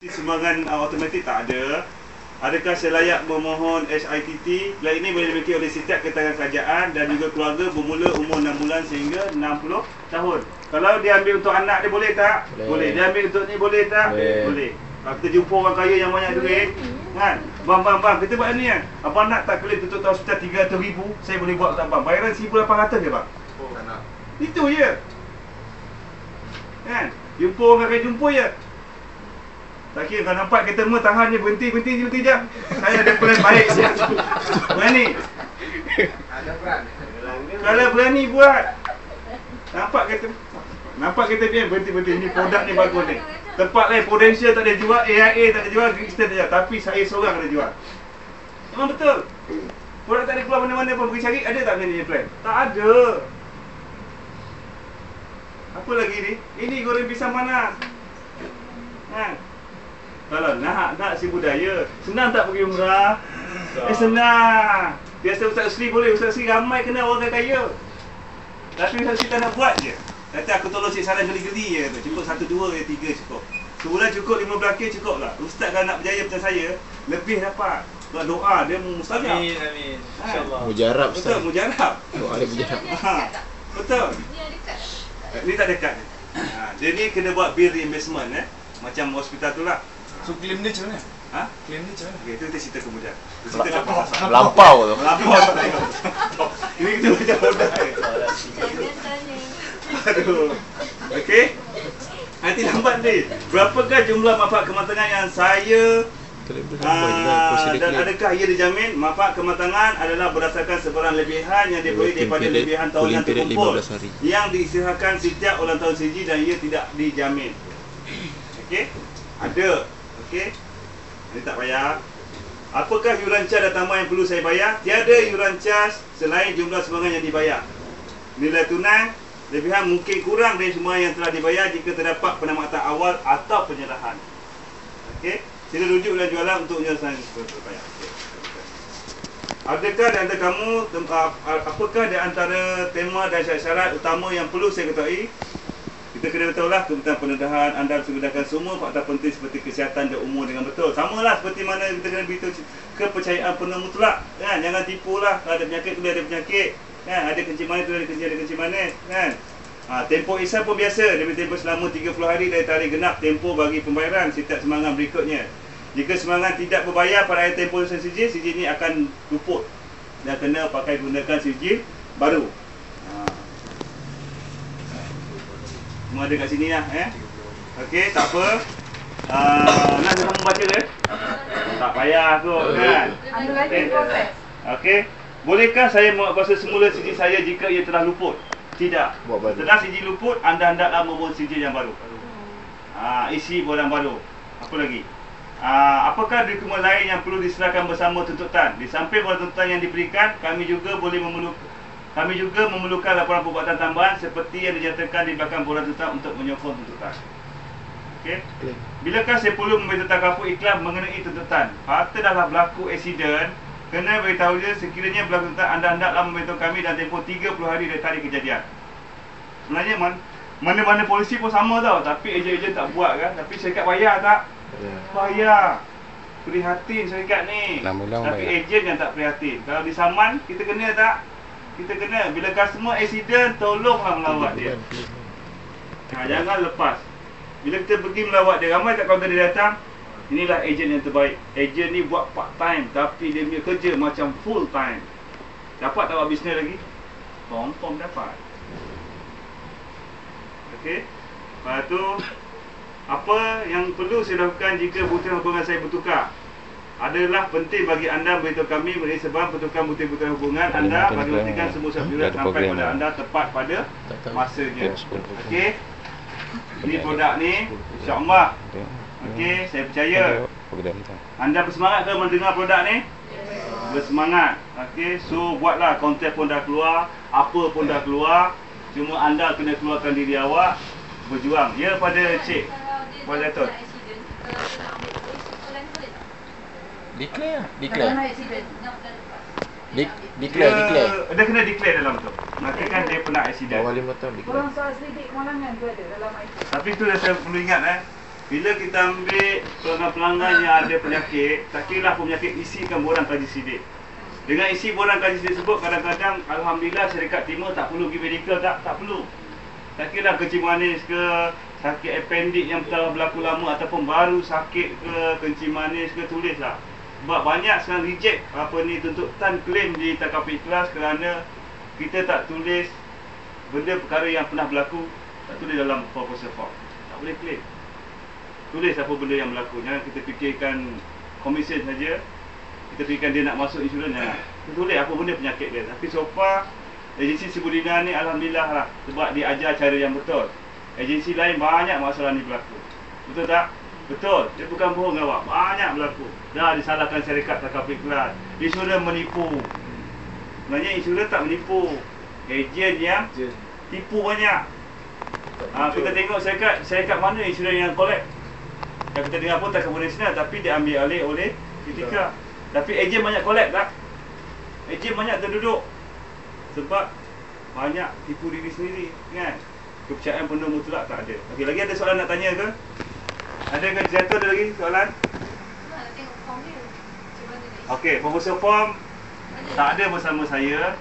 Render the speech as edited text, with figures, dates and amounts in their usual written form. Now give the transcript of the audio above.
Sumbangan automatik tak ada. Adakah saya layak memohon HITT? Plan ini boleh dimiliki oleh setiap ketangan kerajaan dan juga keluarga bermula umur 6 bulan sehingga 60 tahun. Kalau dia ambil untuk anak dia boleh tak? Boleh. Dia ambil untuk ni boleh tak? Boleh. Kalau kita jumpa orang kaya yang banyak duit, kan? Bang, kita buat ni kan. Abang nak tak kelip tutup hospital 300,000? Saya boleh buat tak bang? Bayaran 1,800 je bang. Oh, tak nak. Itu je. Kan? Jumpa orang kaya jumpa je. Tak kira kalau nampak kita semua tahan je, berhenti je. Saya ada plan baik. Berani. Ada peran. Kalau berani buat. Nampak kita biar berhenti. Ni produk ni bagus ni. Tempat lain Prudential tak ada jual, AIA tak ada jual, Great tak ada jual. Tapi saya seorang ada jual. Memang betul. Produk tak ada keluar mana-mana pun pergi cari, ada tak ni plan? Tak ada. Apa lagi ni? Ini goreng pisang panas. Kalau nak si budaya, senang tak pergi umrah? Senang. Biasa Ustaz Usli boleh, Ustaz Usli ramai kena orang kaya. Tapi Ustaz Usli tak nak buat je. Kata aku tolong Cik Saran geli-geli je tu. Cukup 1, 2, 3 cukup. Sebulan cukup 15K cukup lah. Ustaz kalau nak berjaya macam saya, lebih dapat. Buat doa, dia mustajab. Amin. InsyaAllah. Mujarab Betul, Ustaz. mujarab. Doa dia mujarab. Betul. Ni tak dekat. Dia ni kena buat bill reimbursement macam hospital tu lah. So claim dia macam mana? Claim dia macam mana? Okay, itu kita cerita kemudian. Cerita kat pasal. Melampau tu. Ini kita macam bodoh. Aduh. Okey. Nanti lambat ni. Berapakah jumlah manfaat kematangan yang saya dan adakah ia dijamin? Manfaat kematangan adalah berdasarkan sebarang lebihan yang diperoleh daripada lebihan tahun yang terkumpul yang diisyaratkan setiap ulang tahun CG dan ia tidak dijamin. Okey? Ada. Okey? Ini tak payah. Apakah yuran cas dan tambah yang perlu saya bayar? Tiada yuran cas selain jumlah sumbangan yang dibayar. Nilai tunai lebihan mungkin kurang dari semua yang telah dibayar jika terdapat penamatan awal atau penyerahan. Okey? Sila rujuk dan jualan untuk penyelesaian bayar. Adakah di antara kamu apakah di antara tema dan syarat-syarat utama yang perlu saya ketahui? Kita kena tahulah tentang pendedahan anda harus menggunakan semua fakta penting seperti kesihatan dan umur dengan betul. Samalah seperti mana kita kena beritahu kepercayaan penuh mutlak, kan? Jangan tipulah. Kalau ada penyakit tu ada penyakit, kan? Ada kencing manis tu ada kencing manis, kan? Tempoh ihsan pun biasa. Dia tempoh selama 30 hari dari tarikh genap tempoh bagi pembayaran setiap sumbangan berikutnya. Jika sumbangan tidak berbayar pada akhir tempoh sijil ini akan luput dan kena pakai gunakan sijil baru. Semua ada kat sini lah. Okey, tak apa. Nak saya membaca ke? Tak payah kot, kan? Ada lagi proses. Okey. Bolehkah saya membuat kuasa semula sijil saya jika ia telah luput? Tidak. Setelah sijil luput, anda hendaklah membuat sijil yang baru. Isi borang baru. Apa lagi? Apakah dokumen lain yang perlu diserahkan bersama tuntutan? Di samping borang tuntutan yang diberikan, kami juga memerlukan laporan perbuatan tambahan seperti yang dinyatakan di belakang borang tuntutan untuk menyokong tuntutan. Okey. Bilakah saya perlu memberitahu takaful ikhlas mengenai tuntutan? Harta dah berlaku aksiden, kena beritahu je sekiranya berlaku tuntutan anda hendaklah memberitahu kami dan tempoh 30 hari dari tarikh kejadian. Sebenarnya mana-mana polisi pun sama tau, tapi ejen-ejen tak buat kan. Tapi syarikat bayar tak? Bayar. Prihatin syarikat ni. Tapi ejen yang tak prihatin. Kalau disaman, kita kena tak? Kita kena. Bila customer accident, tolonglah melawat dia. Jangan lepas. Bila kita pergi melawat dia, ramai tak kawan dia datang, inilah ejen yang terbaik. Ejen ni buat part time, tapi dia punya kerja macam full time. Dapat tak buat bisnes lagi? Confirm dapat. Okey. Lepas tu, apa yang perlu saya lakukan jika butiran hubungan saya bertukar? Adalah penting bagi anda beritahu kami mengenai sebab pertukaran butiran hubungan anda bagi memastikan semua syarat sampai pada anda tepat pada masanya. Okey. Ini produk ni, insya-Allah. Okey, saya percaya. Anda bersemangat ke mendengar produk ni? Bersemangat. Okey, so buatlah, konten pun dah keluar, apa pun dah keluar. Cuma anda kena keluarkan diri awak, berjuang. Ya pada Cik Puan Datuk. Declare. Dia kena declare dalam tu. Nanti kan dia pernah accident. Bawah 5 tahun declare. Korang soal selidik malangan tu ada dalam IT. Tapi tu dah saya perlu ingat Bila kita ambil pelanggan-pelanggan yang ada penyakit, tak kira apa penyakit, isikan borang kaji sidik. Dengan isi borang kaji sidik tersebut, kadang-kadang Alhamdulillah syarikat timur tak perlu pergi medical, tak perlu. Tak kira kencing manis ke, sakit appendix yang telah berlaku lama ataupun baru sakit ke, kencing manis ke, tulislah. Sebab banyak sekarang reject tuntutan claim di TKP Ikhlas kerana kita tak tulis benda perkara yang pernah berlaku, tak tulis dalam proposal form. Tak boleh claim. Tulis apa benda yang berlaku. Jangan kita fikirkan komisen saja. Kita fikirkan dia nak masuk insurans, jangan. Kita tulis apa benda penyakit dia. Tapi so far agensi Sibudina ni Alhamdulillah lah, sebab dia ajar cara yang betul. Agensi lain banyak masalah ni berlaku. Betul tak? Betul. Dia bukan bohong awak. Banyak berlaku. Dah disalahkan syarikat TKP Ikhlas. Insurans menipu. Sebenarnya insurans tak menipu. Ejen yang tipu banyak. Kita tengok syarikat mana insurans yang collect. Yang kita dengar pun TKP Nasional, tapi dia ambil alih oleh Etika. Tapi ejen banyak collect tak? Ejen banyak terduduk. Sebab banyak tipu diri sendiri, kan? Kepercayaan penuh mutlak tak ada. Okey, lagi ada soalan nak tanya ke? Ada ke jatuh ada lagi soalan? Okey, proposal form tak ada bersama saya.